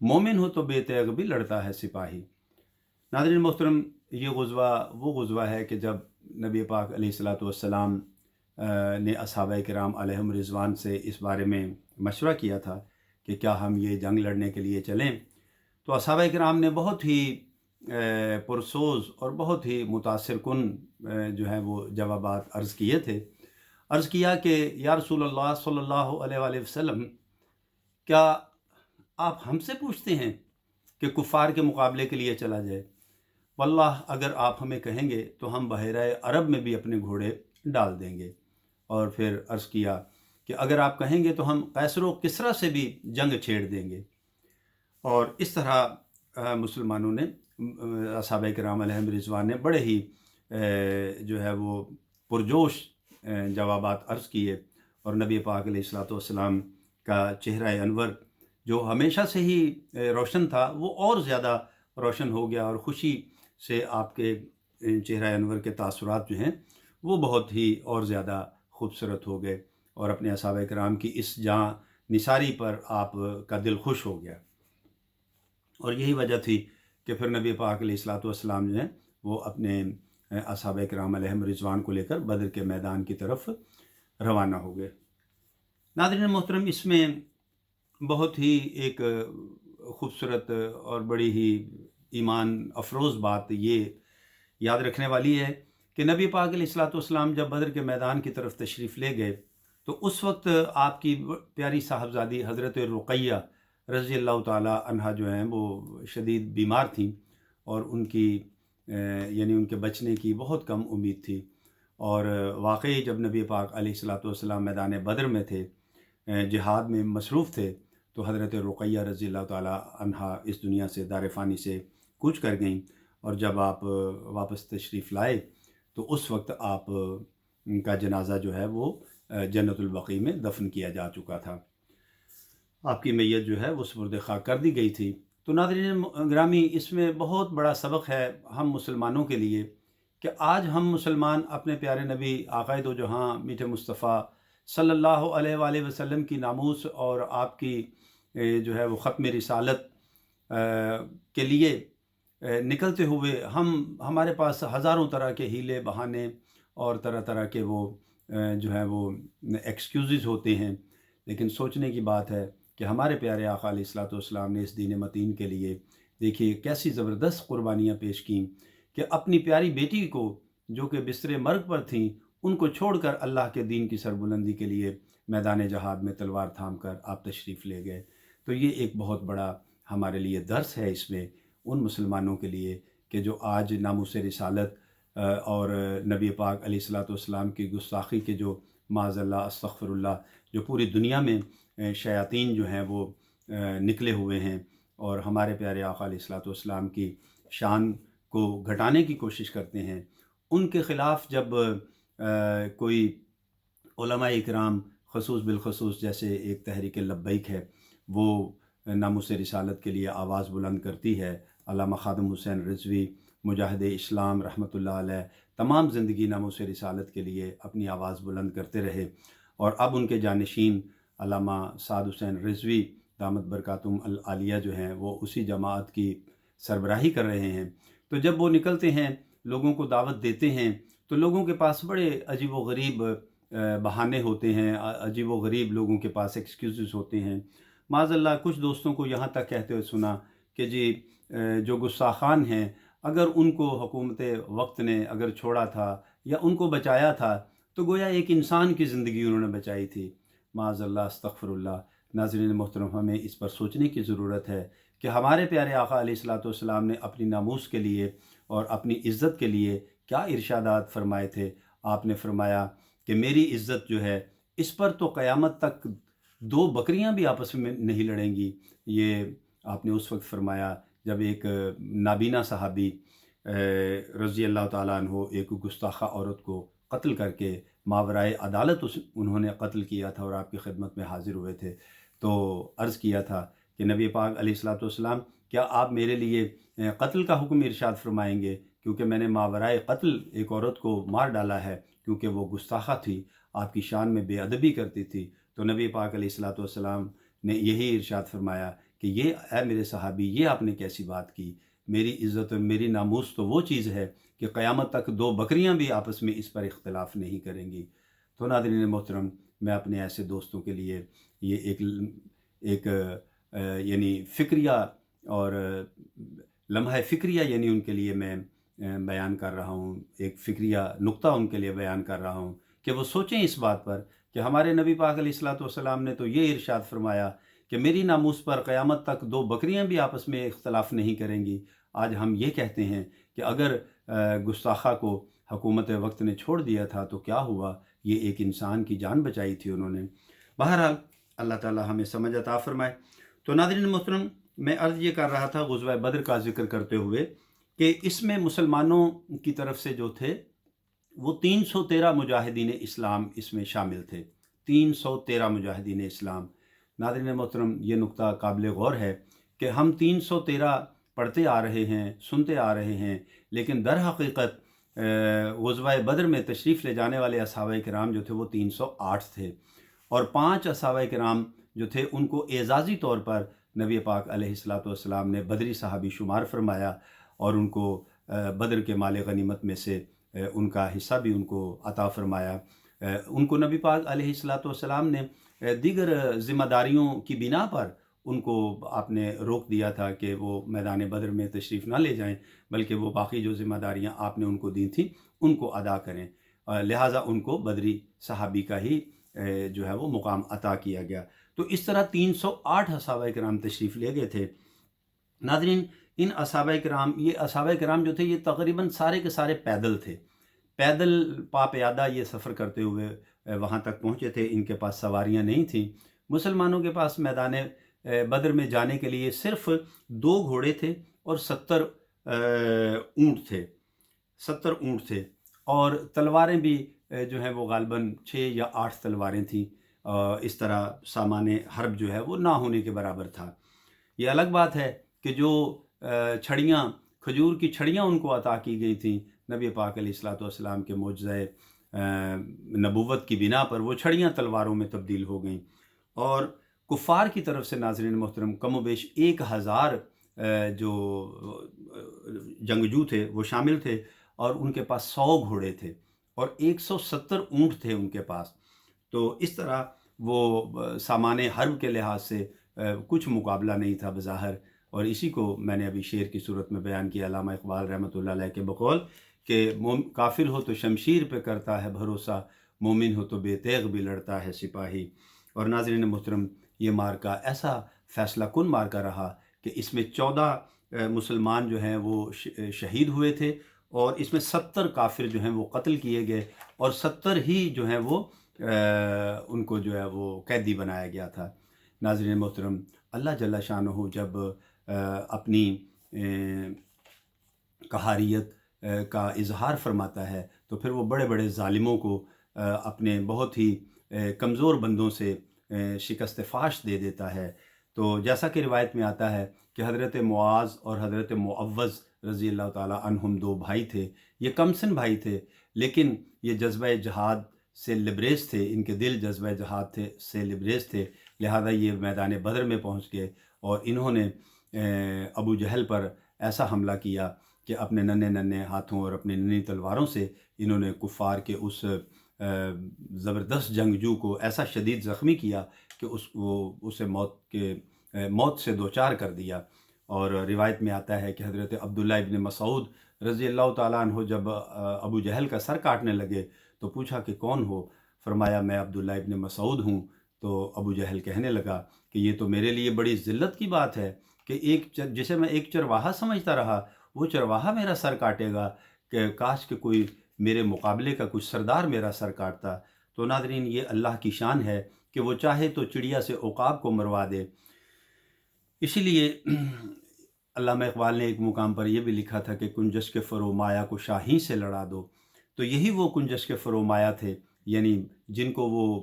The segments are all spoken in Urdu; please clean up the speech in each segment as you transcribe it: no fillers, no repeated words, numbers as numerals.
مومن ہو تو بے تیغ بھی لڑتا ہے سپاہی۔ ناظرین محترم، یہ غزوہ وہ غزوہ ہے کہ جب نبی پاک علیہ الصلاۃ والسلام نے اصحابہ کرام علیہم رضوان سے اس بارے میں مشورہ کیا تھا کہ کیا ہم یہ جنگ لڑنے کے لیے چلیں، تو اصحابہ کرام نے بہت ہی پرسوز اور بہت ہی متاثر کن جو ہے وہ جوابات عرض کیے تھے۔ عرض کیا کہ یا رسول اللہ صلی اللہ علیہ وآلہ وسلم، کیا آپ ہم سے پوچھتے ہیں کہ کفار کے مقابلے کے لیے چلا جائے؟ واللہ اگر آپ ہمیں کہیں گے تو ہم بحیرہ عرب میں بھی اپنے گھوڑے ڈال دیں گے۔ اور پھر عرض کیا کہ اگر آپ کہیں گے تو ہم قیصر و کسریٰ سے بھی جنگ چھیڑ دیں گے۔ اور اس طرح مسلمانوں نے، اصحابہ کرام علیہم رضوان نے بڑے ہی جو ہے وہ پرجوش جوابات عرض کیے، اور نبی پاک علیہ الصلاۃ والسلام کا چہرہ انور جو ہمیشہ سے ہی روشن تھا وہ اور زیادہ روشن ہو گیا، اور خوشی سے آپ کے چہرہ انور کے تاثرات جو ہیں وہ بہت ہی اور زیادہ خوبصورت ہو گئے، اور اپنے اصحابہ کرام کی اس جاں نثاری پر آپ کا دل خوش ہو گیا۔ اور یہی وجہ تھی کہ پھر نبی پاک علیہ الصلاۃ والسلام جو ہیں وہ اپنے اصحابہ کرام علیہم رضوان کو لے کر بدر کے میدان کی طرف روانہ ہو گئے۔ ناظرین محترم، اس میں بہت ہی ایک خوبصورت اور بڑی ہی ایمان افروز بات یہ یاد رکھنے والی ہے کہ نبی پاک علیہ الصلاۃ والسلام جب بدر کے میدان کی طرف تشریف لے گئے تو اس وقت آپ کی پیاری صاحبزادی حضرت رقیہ رضی اللہ تعالی عنہا جو ہیں وہ شدید بیمار تھیں، اور ان کی یعنی ان کے بچنے کی بہت کم امید تھی۔ اور واقعی جب نبی پاک علیہ الصلاۃ والسلام میدان بدر میں تھے، جہاد میں مصروف تھے، تو حضرت رقیہ رضی اللہ تعالی عنہا اس دنیا سے دار فانی سے کوچ کر گئیں، اور جب آپ واپس تشریف لائے تو اس وقت آپ کا جنازہ جو ہے وہ جنت البقیع میں دفن کیا جا چکا تھا، آپ کی میت جو ہے وہ سپرد خاک کر دی گئی تھی۔ تو ناظرین گرامی، اس میں بہت بڑا سبق ہے ہم مسلمانوں کے لیے کہ آج ہم مسلمان اپنے پیارے نبی آقائے دو جہاں میٹھے مصطفیٰ صلی اللہ علیہ وآلہ وسلم کی ناموس اور آپ کی جو ہے وہ ختم رسالت کے لیے نکلتے ہوئے ہمارے پاس ہزاروں طرح کے ہیلے بہانے اور طرح طرح کے وہ جو ہے وہ ایکسکیوزز ہوتے ہیں، لیکن سوچنے کی بات ہے کہ ہمارے پیارے آقا علیہ الصلوۃ والسلام نے اس دین متین کے لیے دیکھیے کیسی زبردست قربانیاں پیش کیں کہ اپنی پیاری بیٹی کو جو کہ بستر مرگ پر تھیں ان کو چھوڑ کر اللہ کے دین کی سربلندی کے لیے میدان جہاد میں تلوار تھام کر آپ تشریف لے گئے۔ تو یہ ایک بہت بڑا ہمارے لیے درس ہے اس میں ان مسلمانوں کے لیے کہ جو آج ناموس رسالت اور نبی پاک علیہ الصلوۃ والسلام کی گستاخی کے جو معاذ اللہ استغفر اللہ جو پوری دنیا میں شیاطین جو ہیں وہ نکلے ہوئے ہیں اور ہمارے پیارے آقا علیہ الصلوۃ والسلام کی شان کو گھٹانے کی کوشش کرتے ہیں، ان کے خلاف جب کوئی علماء اکرام خصوص بالخصوص جیسے ایک تحریک لبیک ہے وہ ناموس رسالت کے لیے آواز بلند کرتی ہے، علامہ خادم حسین رضوی مجاہد اسلام رحمۃ اللہ علیہ تمام زندگی ناموس رسالت کے لیے اپنی آواز بلند کرتے رہے، اور اب ان کے جانشین علامہ سعد حسین رضوی دامت برکاتہم العالیہ جو ہیں وہ اسی جماعت کی سربراہی کر رہے ہیں۔ تو جب وہ نکلتے ہیں لوگوں کو دعوت دیتے ہیں تو لوگوں کے پاس بڑے عجیب و غریب بہانے ہوتے ہیں، عجیب و غریب لوگوں کے پاس ایکسکیوزز ہوتے ہیں۔ معاذ اللہ کچھ دوستوں کو یہاں تک کہتے ہوئے سنا کہ جی جو گستاخان ہیں اگر ان کو حکومت وقت نے اگر چھوڑا تھا یا ان کو بچایا تھا تو گویا ایک انسان کی زندگی انہوں نے بچائی تھی، معاذ اللہ استغفر اللہ۔ ناظرین محترم، ہمیں اس پر سوچنے کی ضرورت ہے کہ ہمارے پیارے آقا علیہ الصلوۃ والسلام نے اپنی ناموس کے لیے اور اپنی عزت کے لیے کیا ارشادات فرمائے تھے۔ آپ نے فرمایا کہ میری عزت جو ہے اس پر تو قیامت تک دو بکریاں بھی آپس میں نہیں لڑیں گی۔ یہ آپ نے اس وقت فرمایا جب ایک نابینا صحابی رضی اللہ تعالیٰ عنہ ایک گستاخہ عورت کو قتل کر کے ماورائے عدالت انہوں نے قتل کیا تھا اور آپ کی خدمت میں حاضر ہوئے تھے، تو عرض کیا تھا کہ نبی پاک علیہ الصلوۃ والسلام کیا آپ میرے لیے قتل کا حکم ارشاد فرمائیں گے، کیونکہ میں نے ماورائے قتل ایک عورت کو مار ڈالا ہے کیونکہ وہ گستاخہ تھی، آپ کی شان میں بے ادبی کرتی تھی۔ تو نبی پاک علیہ الصلوۃ والسلام نے یہی ارشاد فرمایا کہ یہ اے میرے صحابی، یہ آپ نے کیسی بات کی، میری عزت اور میری ناموس تو وہ چیز ہے کہ قیامت تک دو بکریاں بھی آپس میں اس پر اختلاف نہیں کریں گی۔ تو ناظرین محترم، میں اپنے ایسے دوستوں کے لیے یہ ایک یعنی فکریہ اور لمحہ فکریہ یعنی ان کے لیے میں بیان کر رہا ہوں، ایک فکریہ نقطہ ان کے لیے بیان کر رہا ہوں کہ وہ سوچیں اس بات پر کہ ہمارے نبی پاک علیہ الصلوۃ والسلام نے تو یہ ارشاد فرمایا کہ میری ناموس پر قیامت تک دو بکریاں بھی آپس میں اختلاف نہیں کریں گی۔ آج ہم یہ کہتے ہیں کہ اگر گستاخہ کو حکومت وقت نے چھوڑ دیا تھا تو کیا ہوا، یہ ایک انسان کی جان بچائی تھی انہوں نے۔ بہرحال اللہ تعالی ہمیں سمجھ عطا فرمائے۔ تو ناظرین محترم، میں عرض یہ کر رہا تھا غزوہ بدر کا ذکر کرتے ہوئے کہ اس میں مسلمانوں کی طرف سے جو تھے وہ 313 مجاہدین اسلام اس میں شامل تھے، 313 مجاہدین اسلام۔ ناظرین محترم، یہ نقطہ قابل غور ہے کہ ہم 313 پڑھتے آ رہے ہیں، سنتے آ رہے ہیں، لیکن در حقیقت غزوہ بدر میں تشریف لے جانے والے اصحابہ کرام جو تھے وہ 308 تھے، اور 5 اصحابہ کرام جو تھے ان کو اعزازی طور پر نبی پاک علیہ الصلوۃ والسلام نے بدری صحابی شمار فرمایا، اور ان کو بدر کے مال غنیمت میں سے ان کا حصہ بھی ان کو عطا فرمایا۔ ان کو نبی پاک علیہ الصلوۃ والسلام نے دیگر ذمہ داریوں کی بنا پر ان کو آپ نے روک دیا تھا کہ وہ میدان بدر میں تشریف نہ لے جائیں، بلکہ وہ باقی جو ذمہ داریاں آپ نے ان کو دی تھیں ان کو ادا کریں، لہٰذا ان کو بدری صحابی کا ہی جو ہے وہ مقام عطا کیا گیا۔ تو اس طرح 308 اصحابہ کرام تشریف لے گئے تھے۔ ناظرین، ان اصحابہ کرام، یہ اصحابہ کرام جو تھے یہ تقریباً سارے کے سارے پیدل تھے، پیدل پا پیادہ یہ سفر کرتے ہوئے وہاں تک پہنچے تھے، ان کے پاس سواریاں نہیں تھیں۔ مسلمانوں کے پاس میدان بدر میں جانے کے لیے صرف 2 گھوڑے تھے اور 70 اونٹ تھے، 70 اونٹ تھے، اور تلواریں بھی جو ہیں وہ غالباً 6 یا 8 تلواریں تھیں۔ اس طرح سامان حرب جو ہے وہ نہ ہونے کے برابر تھا۔ یہ الگ بات ہے کہ جو چھڑیاں، کھجور کی چھڑیاں ان کو عطا کی گئی تھیں نبی پاک علیہ الصلوۃ والسلام کے معجزہ نبوت کی بنا پر، وہ چھڑیاں تلواروں میں تبدیل ہو گئیں، اور کفار کی طرف سے ناظرین محترم کم و بیش 1000 جو جنگجو تھے وہ شامل تھے، اور ان کے پاس 100 گھوڑے تھے اور 170 اونٹ تھے ان کے پاس۔ تو اس طرح وہ سامان حرب کے لحاظ سے کچھ مقابلہ نہیں تھا بظاہر، اور اسی کو میں نے ابھی شعر کی صورت میں بیان کیا علامہ اقبال رحمۃ اللہ علیہ کے بقول کہ کافر ہو تو شمشیر پہ کرتا ہے بھروسہ، مومن ہو تو بے تیغ بھی لڑتا ہے سپاہی۔ اور ناظرین محترم، یہ مارکا ایسا فیصلہ کن مارکا رہا کہ اس میں 14 مسلمان جو ہیں وہ شہید ہوئے تھے، اور اس میں 70 کافر جو ہیں وہ قتل کیے گئے، اور 70 ہی جو ہیں وہ ان کو جو ہے وہ قیدی بنایا گیا تھا۔ ناظرین محترم، اللہ جل شانہ جب اپنی قہاریت کا اظہار فرماتا ہے تو پھر وہ بڑے بڑے ظالموں کو اپنے بہت ہی کمزور بندوں سے شکست فاش دے دیتا ہے۔ تو جیسا کہ روایت میں آتا ہے کہ حضرت معاذ اور حضرت معوذ رضی اللہ تعالیٰ عنہم 2 بھائی تھے، یہ کم سن بھائی تھے، لیکن یہ جذبہ جہاد سے لبریز تھے، ان کے دل جذبہ جہاد سے لبریز تھے، لہذا یہ میدان بدر میں پہنچ گئے، اور انہوں نے ابو جہل پر ایسا حملہ کیا کہ اپنے ننھے ہاتھوں اور اپنی ننھی تلواروں سے انہوں نے کفار کے اس زبردست جنگجو کو ایسا شدید زخمی کیا کہ اسے موت سے دوچار کر دیا۔ اور روایت میں آتا ہے کہ حضرت عبداللہ ابن مسعود رضی اللہ تعالیٰ عنہ جب ابو جہل کا سر کاٹنے لگے تو پوچھا کہ کون ہو؟ فرمایا میں عبداللہ ابن مسعود ہوں۔ تو ابو جہل کہنے لگا کہ یہ تو میرے لیے بڑی ذلت کی بات ہے کہ جسے میں ایک چرواہا سمجھتا رہا وہ چرواہا میرا سر کاٹے گا، کہ کاش کہ کوئی میرے مقابلے کا کچھ سردار میرا سر کاٹتا۔ تو ناظرین، یہ اللہ کی شان ہے کہ وہ چاہے تو چڑیا سے عقاب کو مروا دے۔ اسی لیے علامہ اقبال نے ایک مقام پر یہ بھی لکھا تھا کہ کنجش کے فرومایا کو شاہین سے لڑا دو۔ تو یہی وہ کنجش کے فرومایا تھے، یعنی جن کو وہ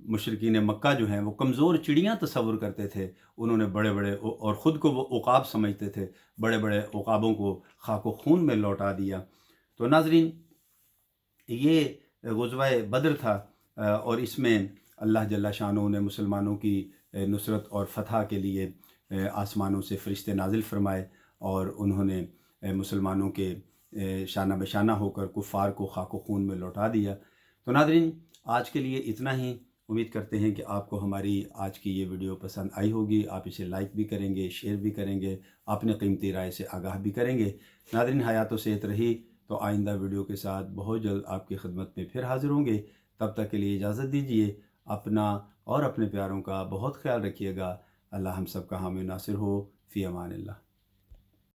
مشرکین مکہ جو ہیں وہ کمزور چڑیاں تصور کرتے تھے، انہوں نے بڑے بڑے، اور خود کو وہ عقاب سمجھتے تھے، بڑے بڑے عقابوں کو خاک و خون میں لوٹا دیا۔ تو ناظرین، یہ غزوہ بدر تھا، اور اس میں اللہ جل شانہ نے مسلمانوں کی نصرت اور فتح کے لیے آسمانوں سے فرشتے نازل فرمائے اور انہوں نے مسلمانوں کے شانہ بشانہ ہو کر کفار کو خاک و خون میں لوٹا دیا۔ تو ناظرین، آج کے لیے اتنا ہی۔ امید کرتے ہیں کہ آپ کو ہماری آج کی یہ ویڈیو پسند آئی ہوگی، آپ اسے لائک بھی کریں گے، شیئر بھی کریں گے، اپنے قیمتی رائے سے آگاہ بھی کریں گے۔ ناظرین، حیات و صحت رہی تو آئندہ ویڈیو کے ساتھ بہت جلد آپ کی خدمت میں پھر حاضر ہوں گے۔ تب تک کے لیے اجازت دیجیے۔ اپنا اور اپنے پیاروں کا بہت خیال رکھیے گا۔ اللہ ہم سب کا حامی و ناصر ہو۔ فی امان اللہ۔